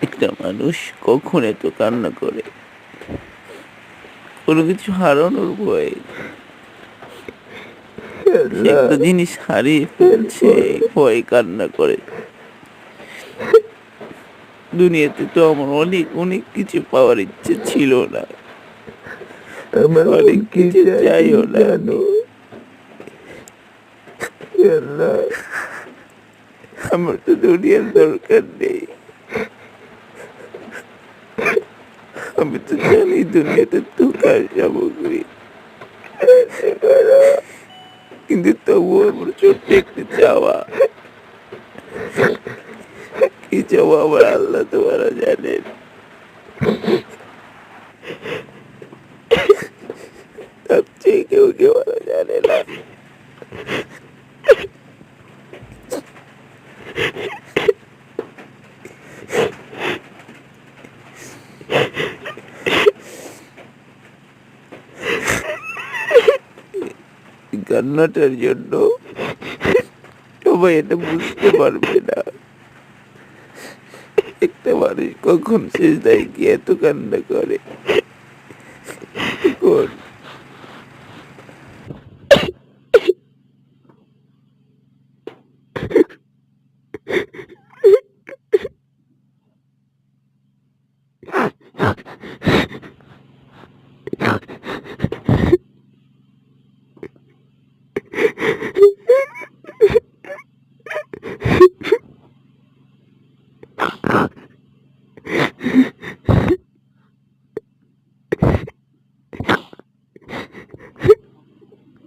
একটা মানুষ কখন এত কান্না করে? কোনো কিছু হারানোর ভয়ে। সে একটা জিনিস হারিয়ে ফেলছে, ভয়ে কান্না করে। দুনিয়াতে তো আমার অনেক অনেক কিছু পাওয়ার ইচ্ছে ছিল না, আমার অনেক কিছু চাইও না। জানো আল্লাহ, আমার তো দুনিয়ার দরকার নেই। আমি তো জানি দুনিয়াতে ধোঁকার সামগ্রী, কিন্তু তবুও আমার ছোট্ট একটি চাওয়া। কি চাওয়া আমার আল্লাহ তোমারা জানেন। তার চেয়ে কেউ কেউ আরো জানে না। কান্নাটার জন্য সবাই এটা বুঝতে পারবে না। একটা মানুষ কখন সেজদায় গিয়ে এত কান্না করে, কখন